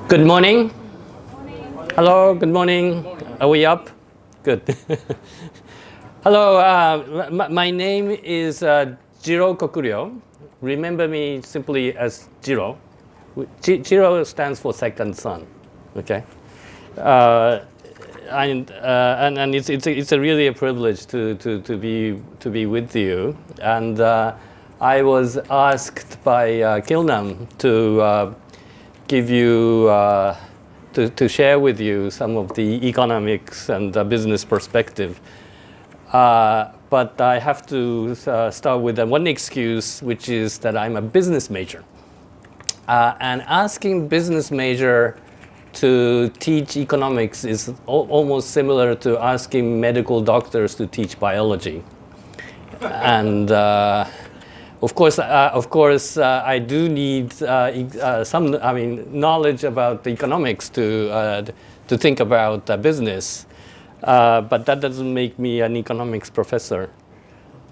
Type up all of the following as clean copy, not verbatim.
Good morning. Hello, good morning. Are we up? Good. Hello, my name is Jiro Kokuryo. Remember me simply as Jiro. Jiro stands for second son. Okay. And it's a really a privilege to be with you. And I was asked by Kilnam to give you to share with you some of the economics and business perspective. But I have to start with one excuse, which is that I'm a business major. And asking business major to teach economics is almost similar to asking medical doctors to teach biology. And of course, I do need some, knowledge about economics to think about business. But that doesn't make me an economics professor.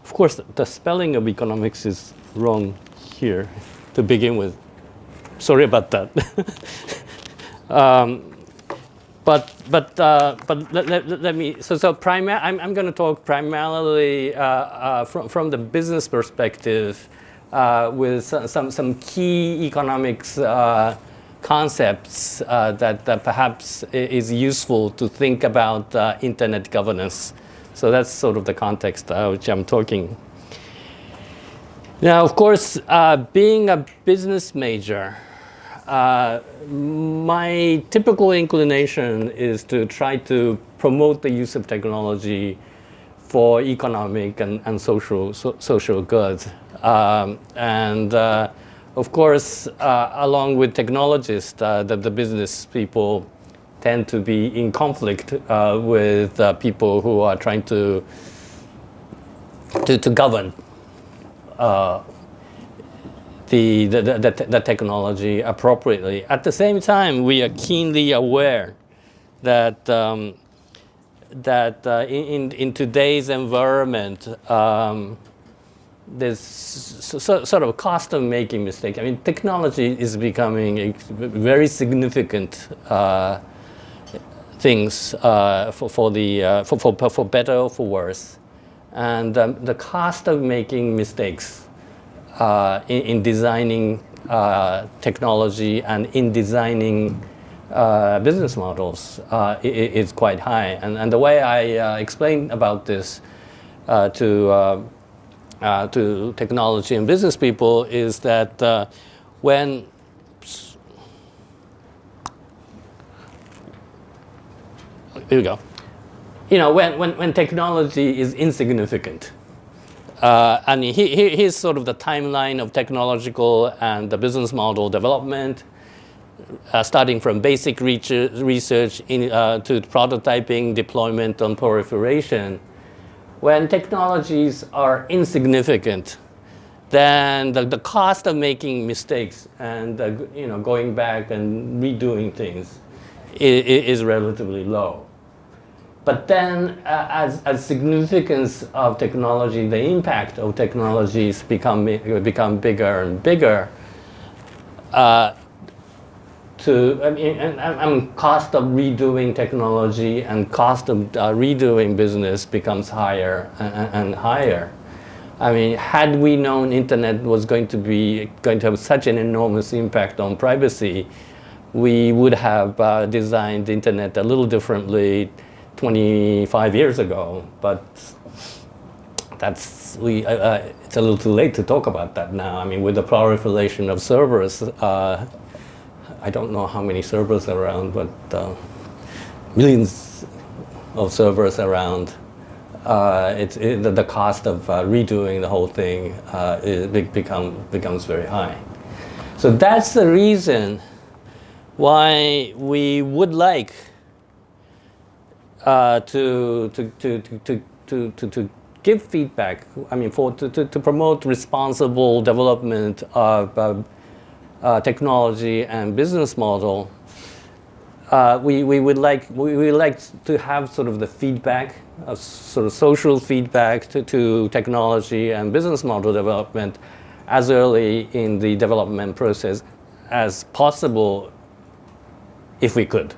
Of course, the spelling of economics is wrong here to begin with. Sorry about that. But let me. I'm going to talk primarily from the business perspective with some key economics concepts that perhaps is useful to think about internet governance. So that's sort of the context which I'm talking. Now, of course, being a business major, my typical inclination is to try to promote the use of technology for economic and social goods. Of course, along with technologists, the business people tend to be in conflict with people who are trying to govern the technology appropriately. At the same time, we are keenly aware that in today's environment, there's sort of a cost of making mistakes. I mean, technology is becoming a very significant things for better or for worse, and the cost of making mistakes in designing technology and in designing business models is quite high. And the way I explain about this to technology and business people is that when here we go. When technology is insignificant, and here's sort of the timeline of technological and the business model development, starting from basic research to prototyping, deployment, and proliferation. When technologies are insignificant, then the cost of making mistakes and going back and redoing things is relatively low. But then, as significance of technology, the impact of technologies become bigger and bigger. Cost of redoing technology and cost of redoing business becomes higher and higher. I mean, had we known internet was going to have such an enormous impact on privacy, we would have designed the internet a little differently 25 years ago. But it's a little too late to talk about that now. I mean, with the proliferation of servers. I don't know how many servers are around, but millions of servers around. The cost of redoing the whole thing becomes very high. So that's the reason why we would like to give feedback. I mean, to promote responsible development of technology and business model, we would like to have sort of the feedback, sort of social feedback to technology and business model development as early in the development process as possible, if we could.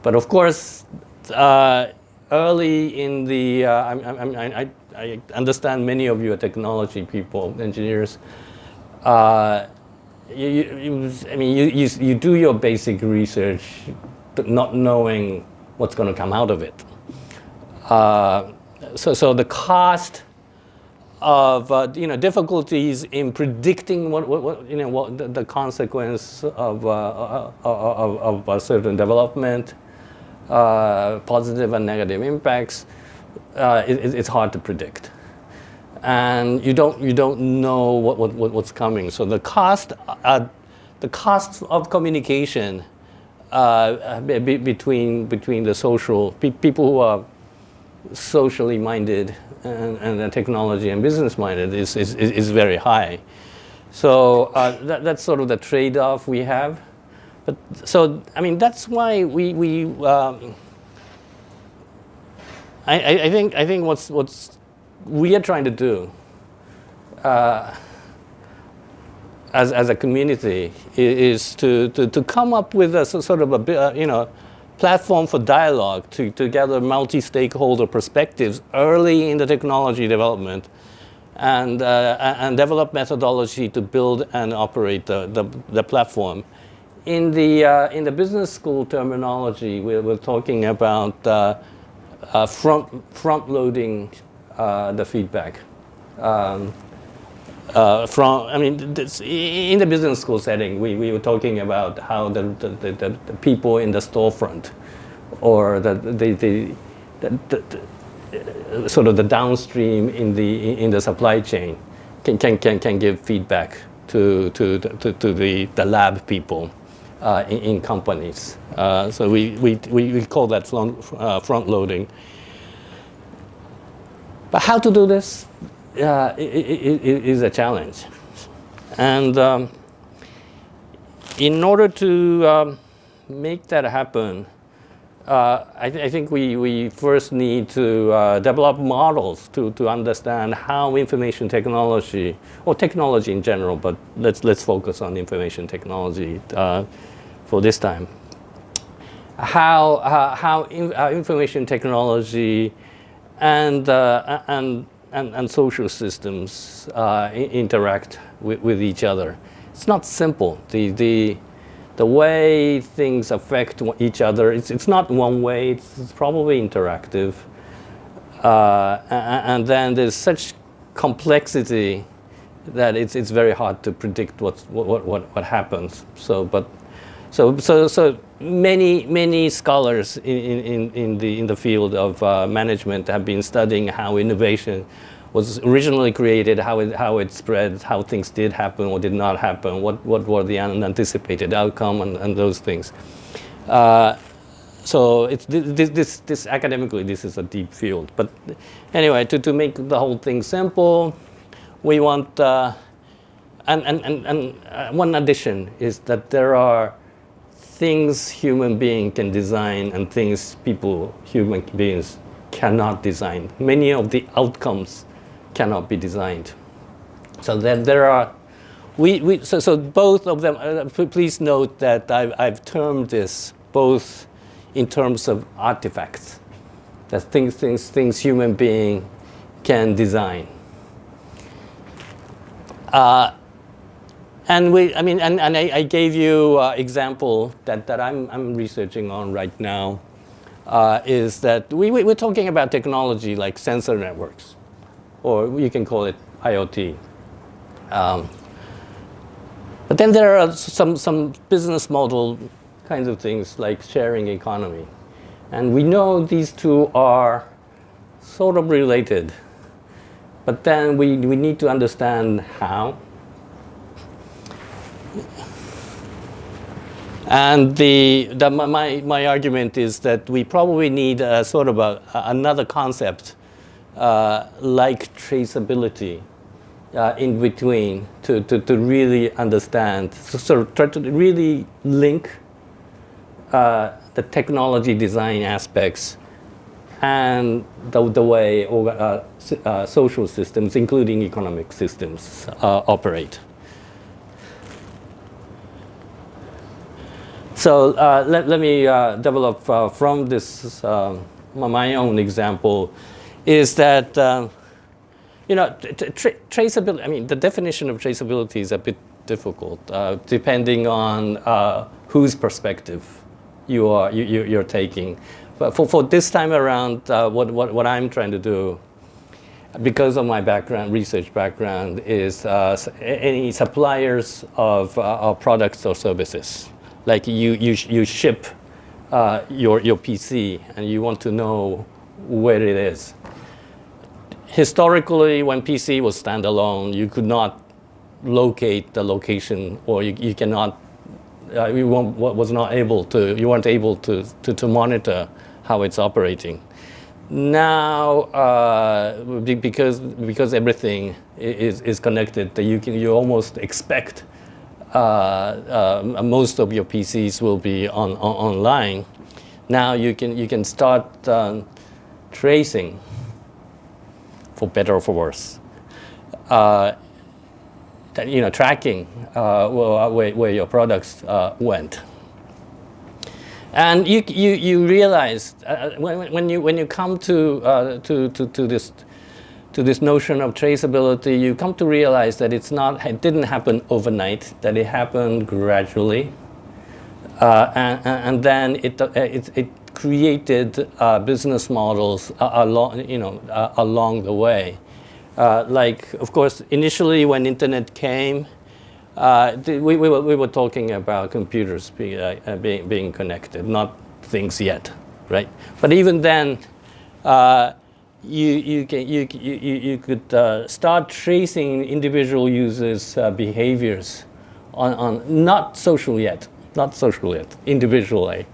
But of course, early in the, I understand many of you are technology people, engineers. You do your basic research, not knowing what's going to come out of it. So the cost of difficulties in predicting what the consequence of a certain development, positive and negative impacts, it's hard to predict, and you don't know what's coming. So the cost of communication between the social people who are socially minded and technology and business minded is very high. So that's sort of the trade-off we have. But so that's why I think what's we are trying to do as a community is to come up with a sort of a platform for dialogue to gather multi-stakeholder perspectives early in the technology development, and develop methodology to build and operate the platform. In the business school terminology, we're talking about front loading the feedback. In the business school setting, we were talking about how the people in the storefront, or the sort of the downstream in the supply chain, can give feedback to the lab people in companies. So we call that front loading. But how to do this is a challenge. And in order to make that happen, I think we first need to develop models to understand how information technology, or technology in general, but let's focus on information technology for this time. How information technology and social systems interact with each other. It's not simple. The way things affect each other, it's not one way. It's probably interactive. And then there's such complexity that it's very hard to predict what happens. So many scholars in the field of management have been studying how innovation was originally created, how it spread, how things did happen or did not happen, what were the unanticipated outcome, and those things. So this academically, this is a deep field. But anyway, to make the whole thing simple, we want and one addition is that there are things human beings can design and things human beings cannot design. Many of the outcomes cannot be designed. So then there are, so both of them, please note that I've termed this both in terms of artifacts, that things human being can design. And I gave you example that I'm researching on right now, is that we're talking about technology like sensor networks, or you can call it IoT. But then there are some business model kinds of things like sharing economy. And we know these two are sort of related, but then we need to understand how. And my argument is that we probably need sort of another concept like traceability in between to really understand, so sort of try to really link the technology design aspects and the way social systems, including economic systems, operate. So let me develop from this my own example. Is that traceability? I mean, the definition of traceability is a bit difficult depending on whose perspective you're taking. But for this time around, what I'm trying to do, because of my background, research background, is any suppliers of products or services. Like you ship your PC and you want to know where it is. Historically, when PC was standalone, you could not locate the location, or you cannot. You weren't able to monitor how it's operating. Now, because everything is connected, that you almost expect most of your PCs will be online. Now you can start tracing, for better or for worse, tracking where your products went. And you realize when you come to this notion of traceability, you come to realize that it didn't happen overnight, that it happened gradually, and then it created business models along the way. Like, of course, initially when internet came, we were talking about computers being connected, not things yet, right? But even then, you could start tracing individual users' behaviors on not social yet, individually.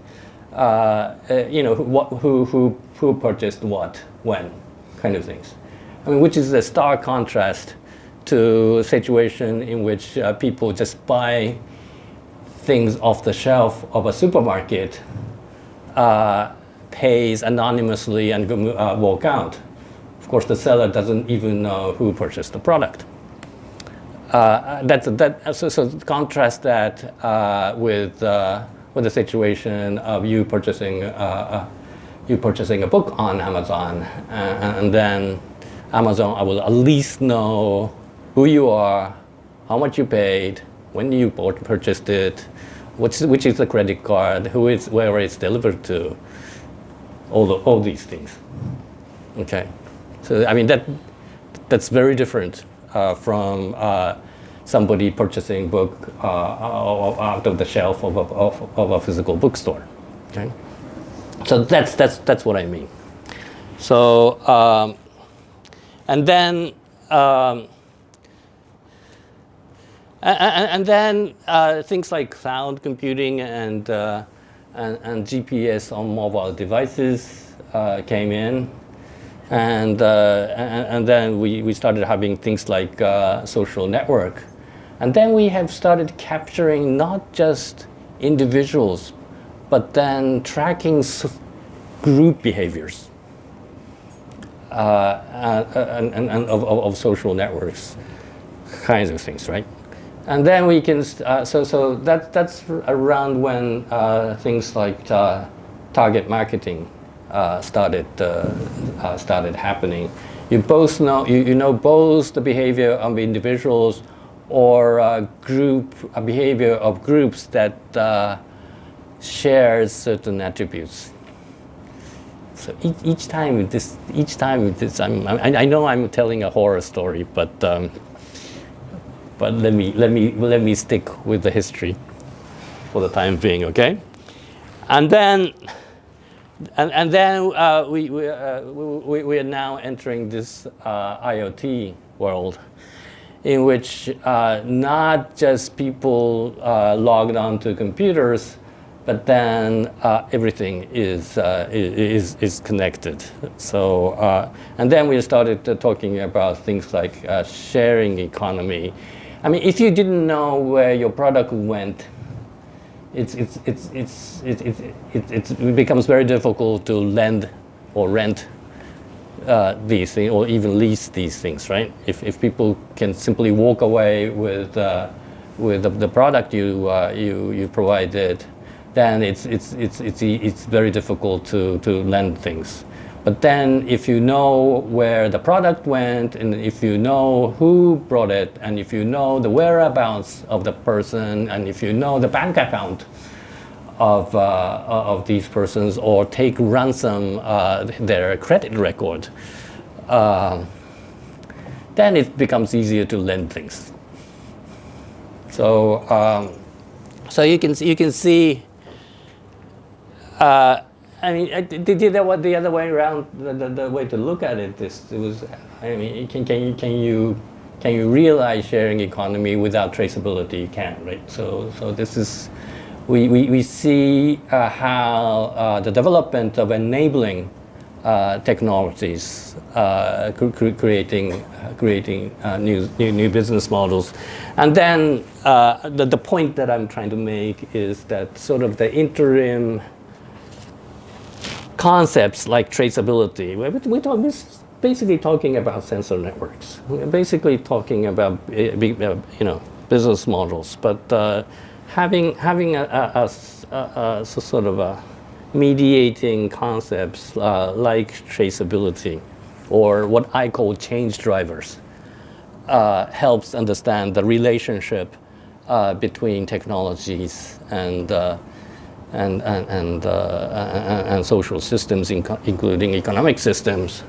Who purchased what, when, kind of things. I mean, which is a stark contrast to a situation in which people just buy things off the shelf of a supermarket, pays anonymously and walk out. Of course, the seller doesn't even know who purchased the product. So contrast that with the situation of you purchasing a book on Amazon, and then Amazon, I will at least know who you are, how much you paid, when you purchased it, which is the credit card, where it's delivered to, all these things. Okay, so I mean that's very different from somebody purchasing a book out of the shelf of a physical bookstore. Okay, so that's what I mean. So and then things like cloud computing and GPS on mobile devices came in, and then we started having things like social network, and then we have started capturing not just individuals, but then tracking group behaviors and of social networks, kinds of things, right? And then we can so that's around when things like target marketing started happening. You both know you know both the behavior of individuals or a behavior of groups that shares certain attributes. So each time with this, I know I'm telling a horror story, but let me stick with the history for the time being, okay? And then we are now entering this IoT world, in which not just people logged onto computers, but then everything is connected. So and then we started talking about things like sharing economy. I mean, if you didn't know where your product went, it becomes very difficult to lend or rent these things, or even lease these things, right? If people can simply walk away with the product you provided, then it's very difficult to lend things. But then if you know where the product went, and if you know who brought it, and if you know the whereabouts of the person, and if you know the bank account of these persons, or take ransom their credit record, then it becomes easier to lend things. So so you can see. I mean, the other way around, the way to look at it was, I mean, can you realize sharing economy without traceability? You can, right? So this is, we see how the development of enabling technologies creating new business models, and then the point that I'm trying to make is that sort of the interim concepts like traceability. We're basically talking about sensor networks. We're basically talking about business models, but having a sort of a mediating concepts like traceability, or what I call change drivers, helps understand the relationship between technologies and social systems, including economic systems.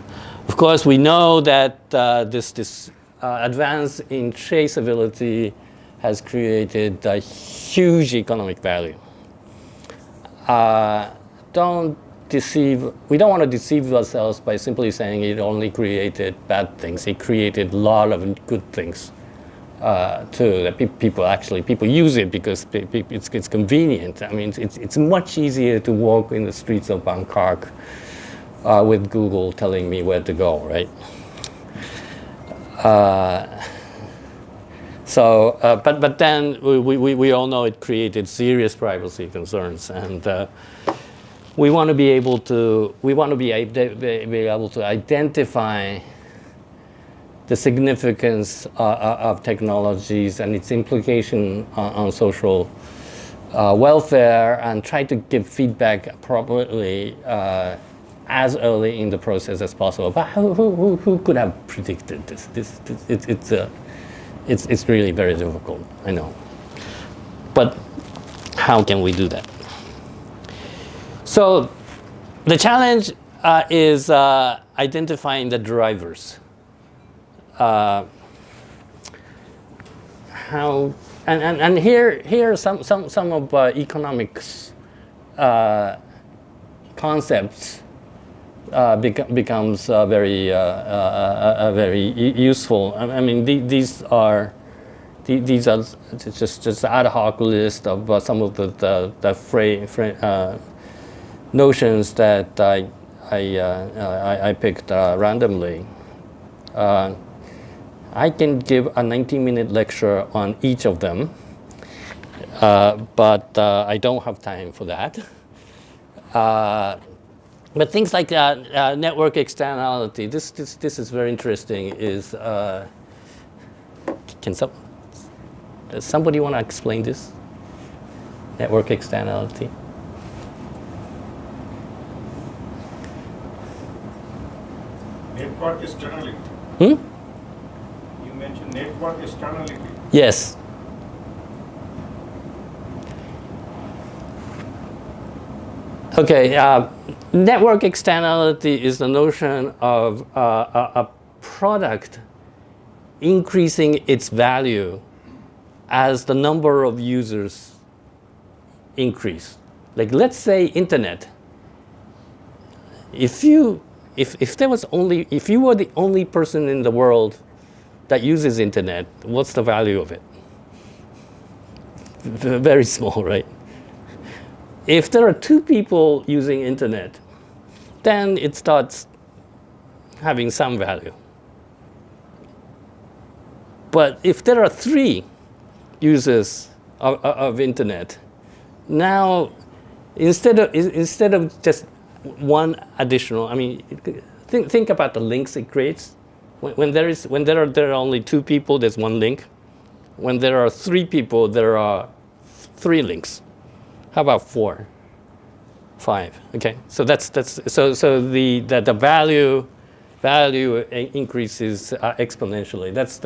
Of course, we know that this advance in traceability has created a huge economic value. We don't want to deceive ourselves by simply saying it only created bad things. It created a lot of good things too. That people use it because it's convenient. I mean, it's much easier to walk in the streets of Bangkok with Google telling me where to go, right? But then we all know it created serious privacy concerns, and we want to be able to identify the significance of technologies and its implication on social welfare, and try to give feedback appropriately as early in the process as possible. But who could have predicted this? It's really very difficult, I know. But how can we do that? So the challenge is identifying the drivers. Here are some of economics concepts becomes very useful. I mean, these are just ad hoc list of some of the notions that I picked randomly. I can give a 90-minute lecture on each of them, but I don't have time for that. But things like network externality, this is very interesting. Does somebody want to explain this? Network externality. Network externality. You mentioned network externality. Yes. Okay. Network externality is the notion of a product increasing its value as the number of users increase. Like, let's say internet. If you were the only person in the world that uses internet, what's the value of it? Very small, right? If there are two people using internet, then it starts having some value. But if there are three users of internet, now instead of just one additional, I mean, think about the links it creates. When there are only two people, there's one link. When there are three people, there are three links. How about 4? 5. Okay. So that's so the value increases exponentially. That's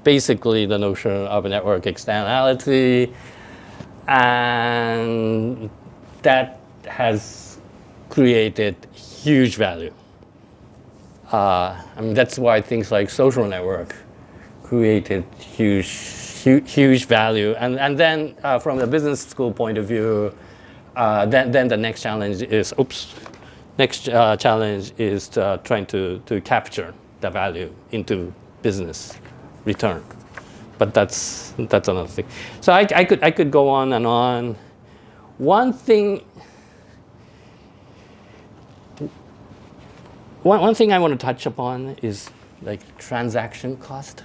basically the notion of a network externality, and that has created huge value. I mean, that's why things like social network created huge value. And then from the business school point of view, then the next challenge is, trying to capture the value into business return. But that's another thing. So I could go on and on. One thing I want to touch upon is like transaction cost.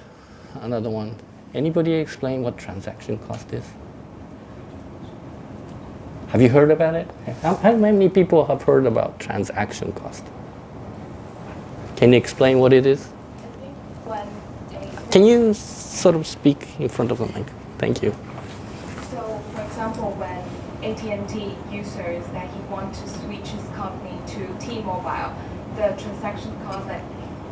Another one. Anybody explain what transaction cost is? Have you heard about it? How many people have heard about transaction cost? Can you explain what it is? I think when Can you sort of speak in front of the mic? Thank you. So, for example, when AT&T users that he wants to switch his company to T-Mobile, the transaction cost that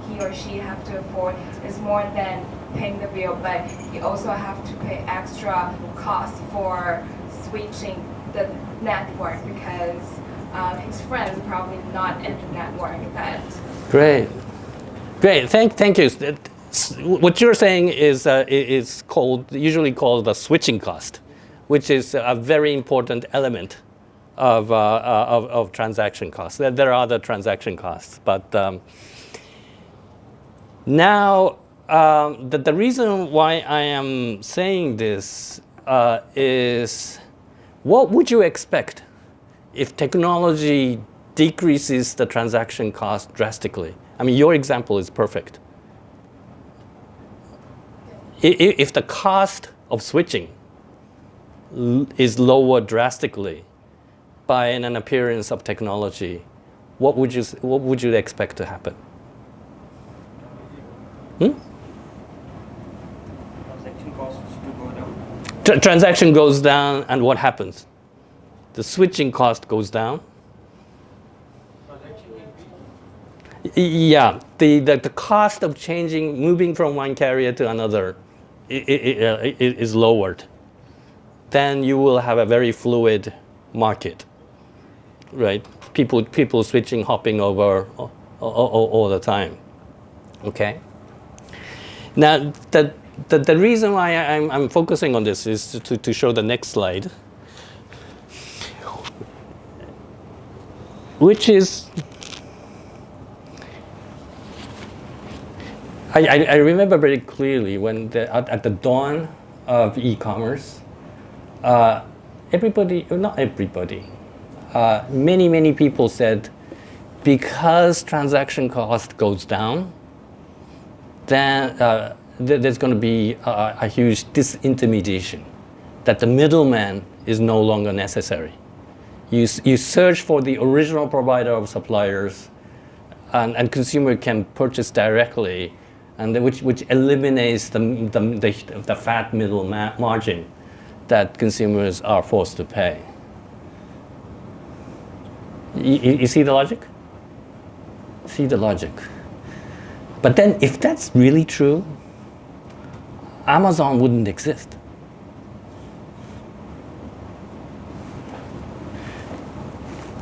he or she have to afford is more than paying the bill, but he also have to pay extra costs for switching the network because his friends probably not in the network that. Great. Thank you. What you're saying is usually called the switching cost, which is a very important element of transaction costs. There are other transaction costs, but now the reason why I am saying this is, what would you expect if technology decreases the transaction cost drastically? I mean, your example is perfect. If the cost of switching is lowered drastically by an appearance of technology, what would you expect to happen? Transaction costs to go down. Transaction goes down, and what happens? The switching cost goes down. Transaction increase. Yeah, the cost of moving from one carrier to another is lowered. Then you will have a very fluid market, right? People switching, hopping over all the time. Okay. Now the reason why I'm focusing on this is to show the next slide, which is, I remember very clearly when at the dawn of e-commerce, many people said, because transaction cost goes down, then there's going to be a huge disintermediation, that the middleman is no longer necessary. You search for the original provider of suppliers, and consumer can purchase directly, and which eliminates the fat middle margin that consumers are forced to pay. You see the logic? See the logic. But then, if that's really true, Amazon wouldn't exist.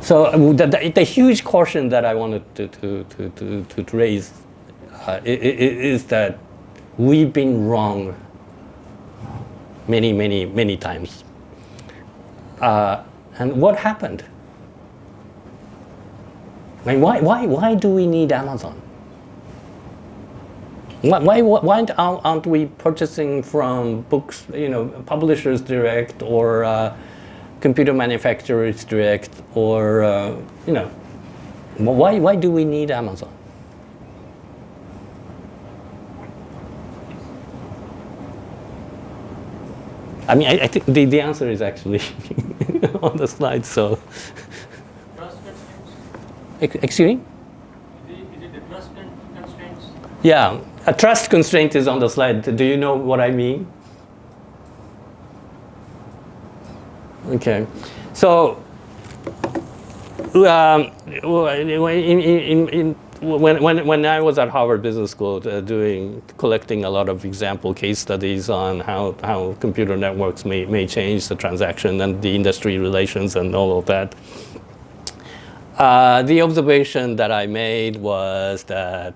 So the huge caution that I wanted to raise is that we've been wrong many times. And what happened? I mean, why do we need Amazon? Why aren't we purchasing from books, publishers direct, or computer manufacturers direct, or why do we need Amazon? I mean, I think the answer is actually on the slide. So, Trust constraints. Excuse me? Is it the trust constraints? Yeah, a trust constraint is on the slide. Do you know what I mean? Okay, so when I was at Harvard Business School collecting a lot of example case studies on how computer networks may change the transaction and the industry relations and all of that, the observation that I made was that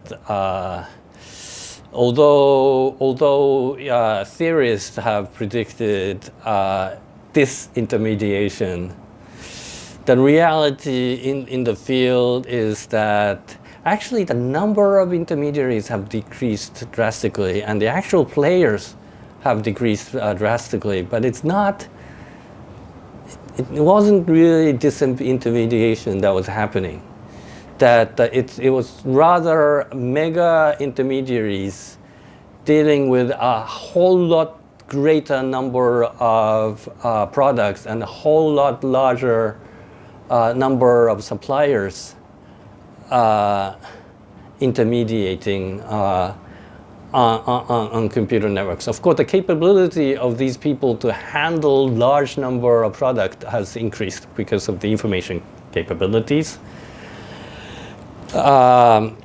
although theorists have predicted disintermediation, the reality in the field is that actually the number of intermediaries have decreased drastically and the actual players have decreased drastically, but it wasn't really disintermediation that was happening. That it was rather mega intermediaries dealing with a whole lot greater number of products and a whole lot larger number of suppliers intermediating on computer networks. Of course, the capability of these people to handle large number of products has increased because of the information capabilities. And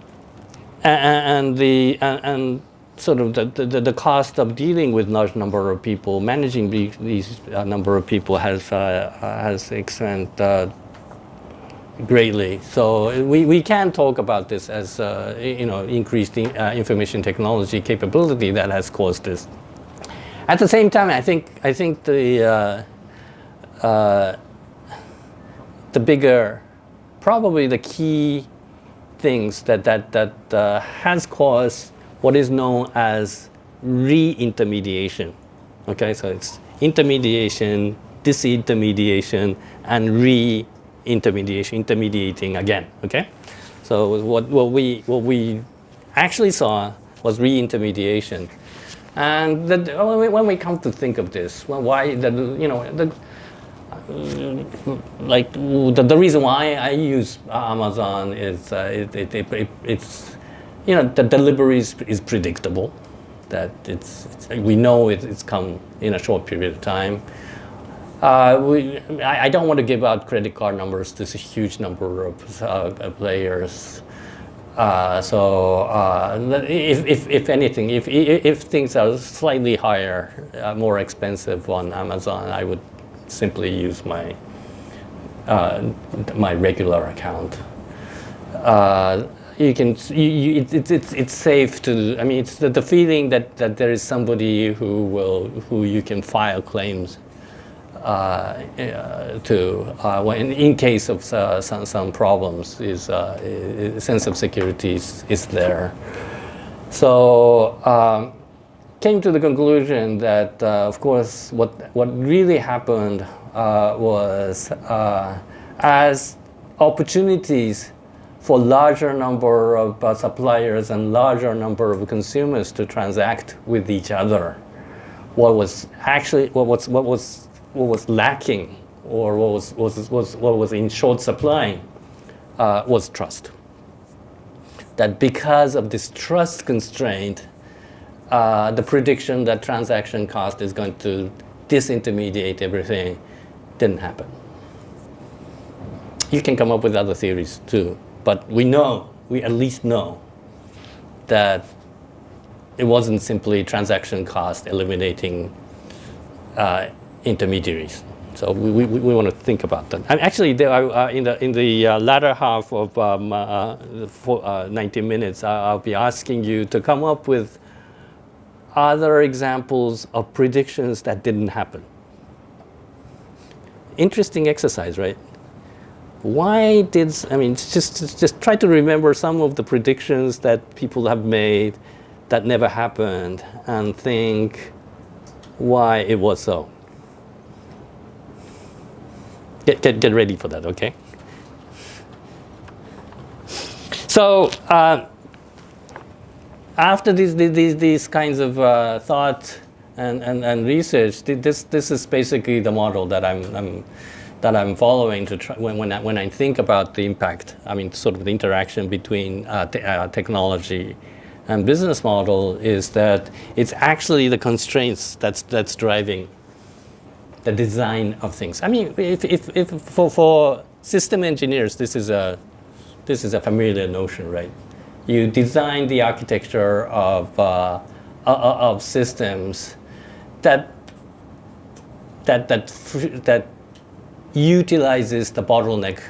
sort of the cost of dealing with large number of people, managing these number of people has expanded greatly. So we can talk about this as increased information technology capability that has caused this. At the same time, I think the bigger, probably the key things that has caused what is known as re-intermediation. Okay, so it's intermediation, disintermediation, and re-intermediation, intermediating again. Okay, so what we actually saw was re-intermediation, and when we come to think of this, well, why the reason why I use Amazon is it's the delivery is predictable, that we know it's come in a short period of time. I don't want to give out credit card numbers to a huge number of players. If anything, if things are slightly higher, more expensive on Amazon, I would simply use my regular account. It's safe to. I mean, it's the feeling that there is somebody who you can file claims to in case of some problems. Is sense of security is there. So came to the conclusion that of course what really happened was as opportunities for larger number of suppliers and larger number of consumers to transact with each other, what was lacking, or what was in short supply, was trust. That because of this trust constraint, the prediction that transaction cost is going to disintermediate everything didn't happen. You can come up with other theories too, but we at least know that it wasn't simply transaction cost eliminating intermediaries. So we want to think about that. And actually, there are, in the latter half of 90 minutes, I'll be asking you to come up with other examples of predictions that didn't happen. Interesting exercise, right? Just try to remember some of the predictions that people have made that never happened and think why it was so. Get ready for that, okay? So after these kinds of thought and research, this is basically the model that I'm following to try when I think about the impact. I mean, sort of the interaction between technology and business model is that it's actually the constraints that's driving the design of things. I mean, if for system engineers, this is a familiar notion, right? You design the architecture of systems that utilizes the bottleneck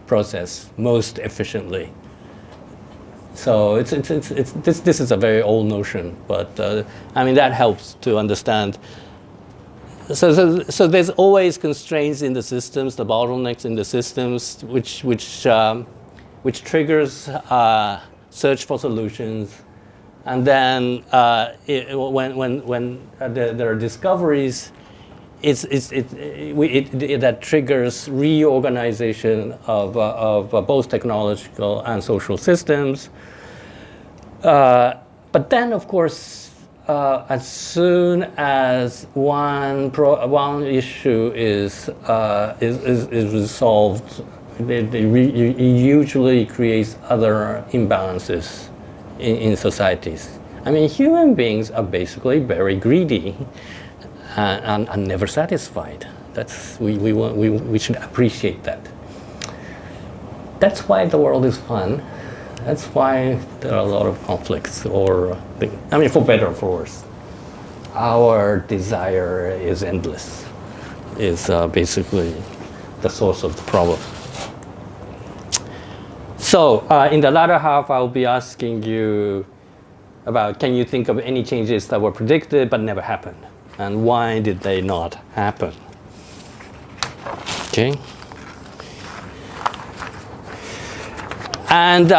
process most efficiently. So this is a very old notion, but I mean that helps to understand. So there's always constraints in the systems, the bottlenecks in the systems, which triggers search for solutions, and then when there are discoveries, that triggers reorganization of both technological and social systems. But then, of course, as soon as one issue is resolved, it usually creates other imbalances in societies. I mean, human beings are basically very greedy and never satisfied. We should appreciate that. That's why the world is fun. That's why there are a lot of conflicts, for better or for worse. Our desire is endless, is basically the source of the problem. So in the latter half, I'll be asking you about, can you think of any changes that were predicted but never happened? And why did they not happen? Okay. And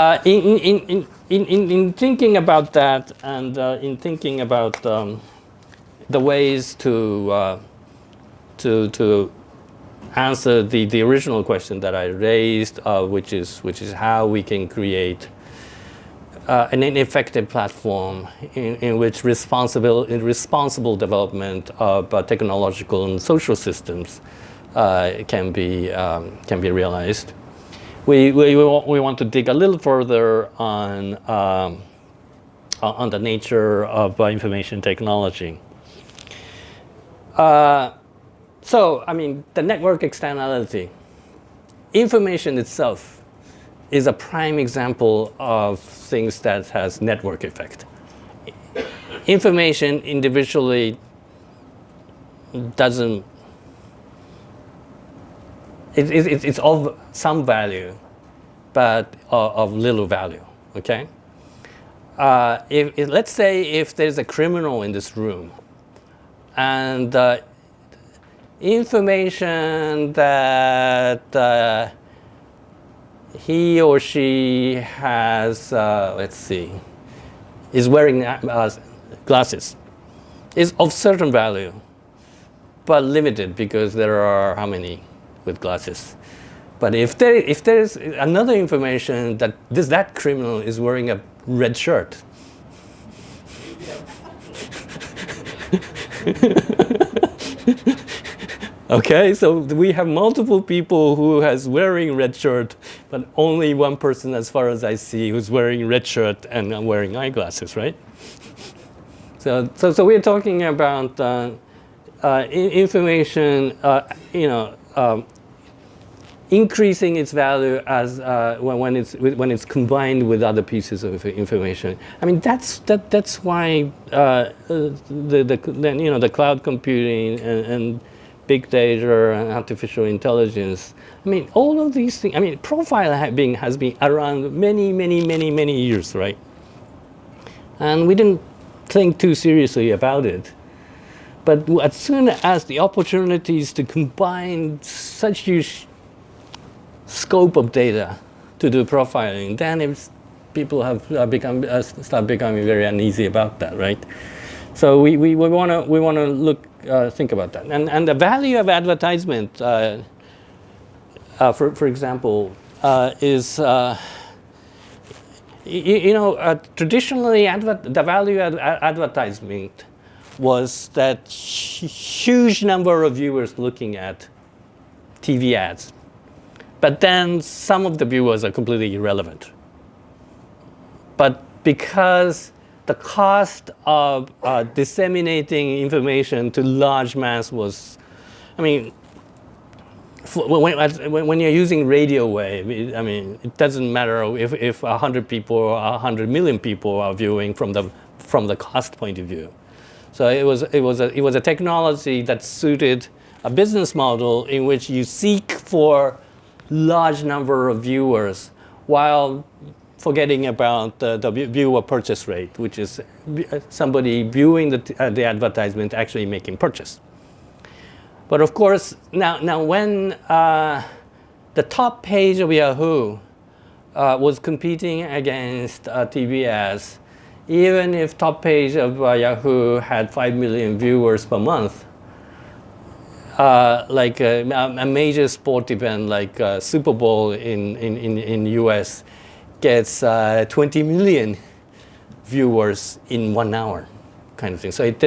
in thinking about that, and in thinking about the ways to answer the original question that I raised, which is how we can create an effective platform in which responsible development of technological and social systems can be realized. We want to dig a little further on the nature of information technology. So, I mean, the network externality, information itself is a prime example of things that has network effect. Information individually doesn't, it's of some value, but of little value, okay? Let's say if there's a criminal in this room, and information that he or she has, is wearing glasses, is of certain value, but limited because there are how many with glasses. But if there's another information that that criminal is wearing a red shirt, okay, so we have multiple people who has wearing red shirt, but only one person, as far as I see, who's wearing red shirt and wearing eyeglasses, right? So we're talking about information, increasing its value as when it's combined with other pieces of information. I mean, that's why the cloud computing and big data and artificial intelligence. I mean, all of these things. I mean, profiling has been around many years, right? And we didn't think too seriously about it. But as soon as the opportunities to combine such huge scope of data to do profiling, then people have start becoming very uneasy about that, right? So we want to think about that, and the value of advertisement, for example, is traditionally the value of advertisement was that huge number of viewers looking at TV ads. But then some of the viewers are completely irrelevant. But because the cost of disseminating information to large mass was I mean, when you're using radio wave, I mean, it doesn't matter if 100 people or 100 million people are viewing from the cost point of view. So it was a technology that suited a business model in which you seek for large number of viewers while forgetting about the viewer purchase rate, which is somebody viewing the advertisement actually making purchase. But of course, now when the top page of Yahoo was competing against TV ads, even if top page of Yahoo had 5 million viewers per month, like a major sport event like Super Bowl in US gets 20 million viewers in 1 hour, kind of thing. So it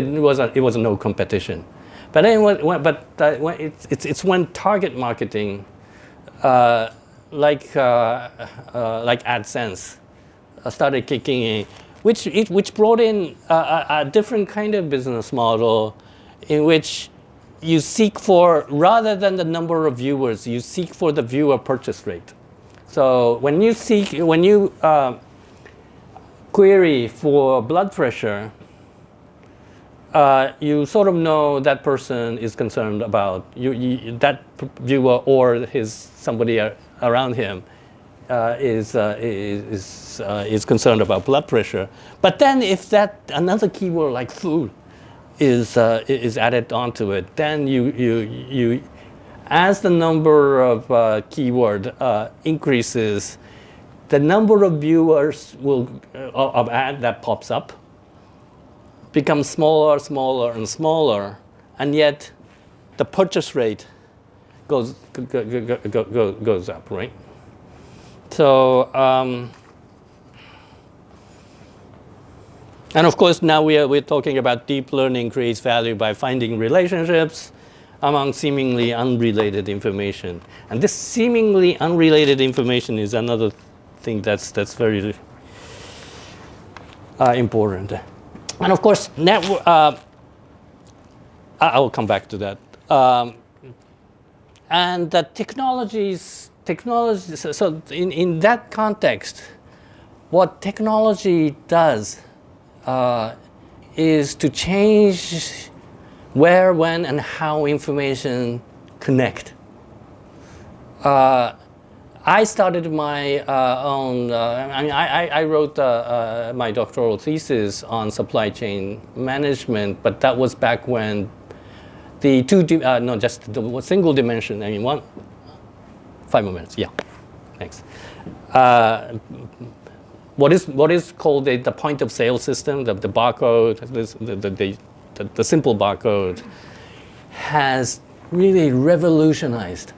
was no competition. But then it's when target marketing, like AdSense, started kicking in, which brought in a different kind of business model, in which you seek for, rather than the number of viewers, you seek for the viewer purchase rate. So when you query for blood pressure, you sort of know that person is concerned about that viewer or somebody around him is concerned about blood pressure. But then if another keyword like food is added onto it, then you as the number of keyword increases, the number of viewers of ad that pops up becomes smaller, smaller, and smaller, and yet the purchase rate goes up, right? So, and of course now we're talking about deep learning creates value by finding relationships among seemingly unrelated information, and this seemingly unrelated information is another thing that's very important. And of course, I will come back to that. And the technologies. So in that context, what technology does is to change where, when, and how information connect. I started my own. I wrote my doctoral thesis on supply chain management, but that was back when the just the single dimension. 5 more minutes. Yeah, thanks. What is called the point of sale system, the barcode, the simple barcode, has really revolutionized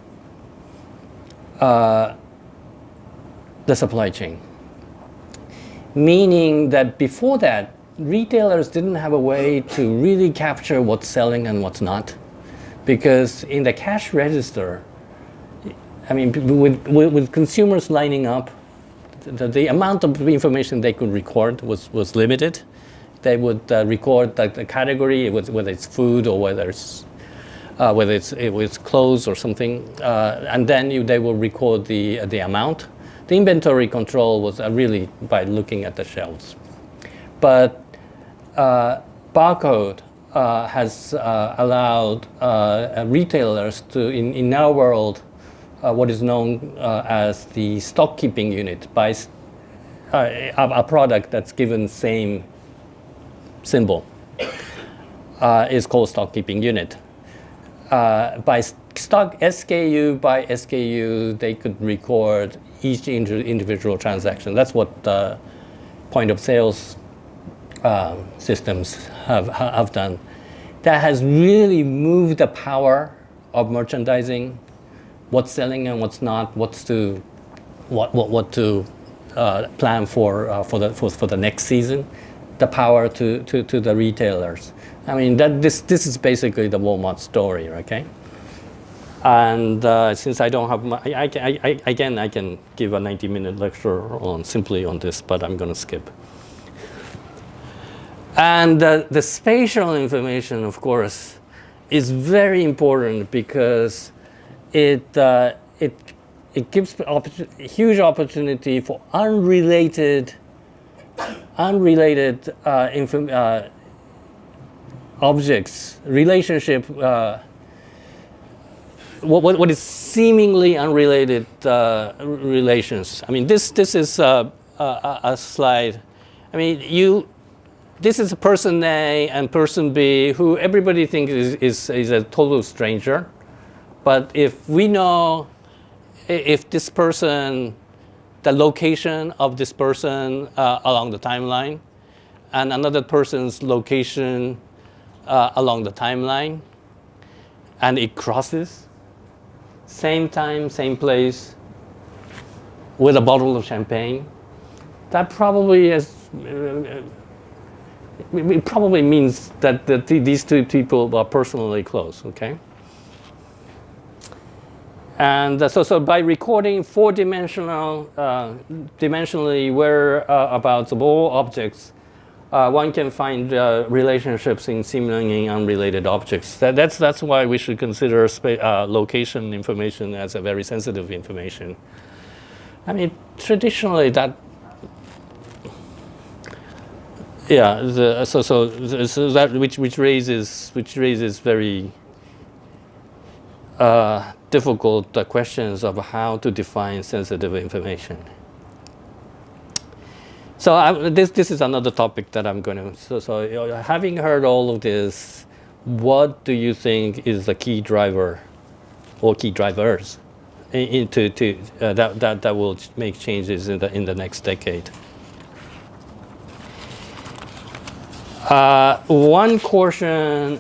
the supply chain. Meaning that before that, retailers didn't have a way to really capture what's selling and what's not, because in the cash register, with consumers lining up, the amount of information they could record was limited. They would record the category, whether it's food or whether it was clothes or something, and then they will record the amount. The inventory control was really by looking at the shelves. But barcode has allowed retailers to, in our world, what is known as the stock keeping unit, by a product that's given same symbol is called stock keeping unit. By stock SKU by SKU, they could record each individual transaction. That's what the point of sales systems have done. That has really moved the power of merchandising, what's selling and what's not, what to plan for the next season, the power to the retailers. This is basically the Walmart story, okay? And since I don't have I can give a 90-minute lecture simply on this, but I'm going to skip. And the spatial information, of course, is very important because it gives huge opportunity for unrelated objects, relationship, what is seemingly unrelated relations. I mean, this is a slide. I mean, this is person A and person B, who everybody thinks is a total stranger. But if we know if this person, the location of this person along the timeline, and another person's location along the timeline, and it crosses, same time, same place, with a bottle of champagne, that probably is. It probably means that these two people are personally close, okay? And so by recording dimensionally whereabouts of all objects, one can find relationships in seemingly unrelated objects. That's why we should consider location information as a very sensitive information. I mean, traditionally that. Yeah, so that which raises very difficult questions of how to define sensitive information. So this is another topic that I'm going to. So having heard all of this, what do you think is the key driver, or key drivers, that will make changes in the next decade? One caution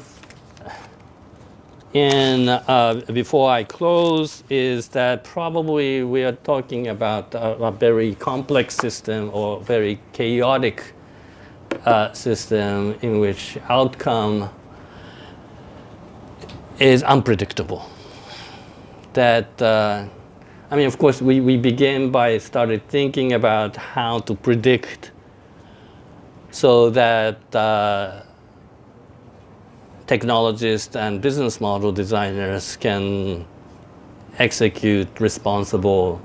before I close is that probably we are talking about a very complex system or very chaotic system in which outcome is unpredictable. That I mean, of course, we begin by started thinking about how to predict so that technologists and business model designers can execute responsible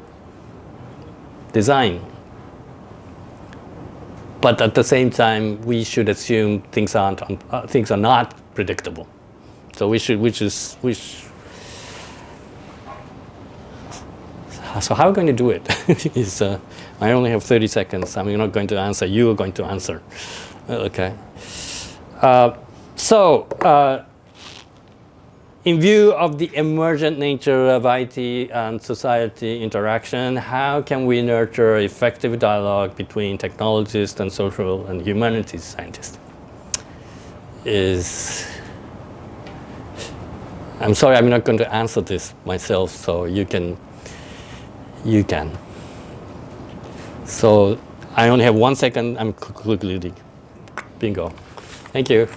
design. But at the same time, we should assume things are not predictable. So so how are we going to do it? I only have 30 seconds. I'm not going to answer. You are going to answer. Okay. In view of the emergent nature of IT and society interaction, how can we nurture effective dialogue between technologists and social and humanities scientists? I'm sorry, I'm not going to answer this myself, so you can. So I only have 1 second. I'm concluding. Bingo. Thank you.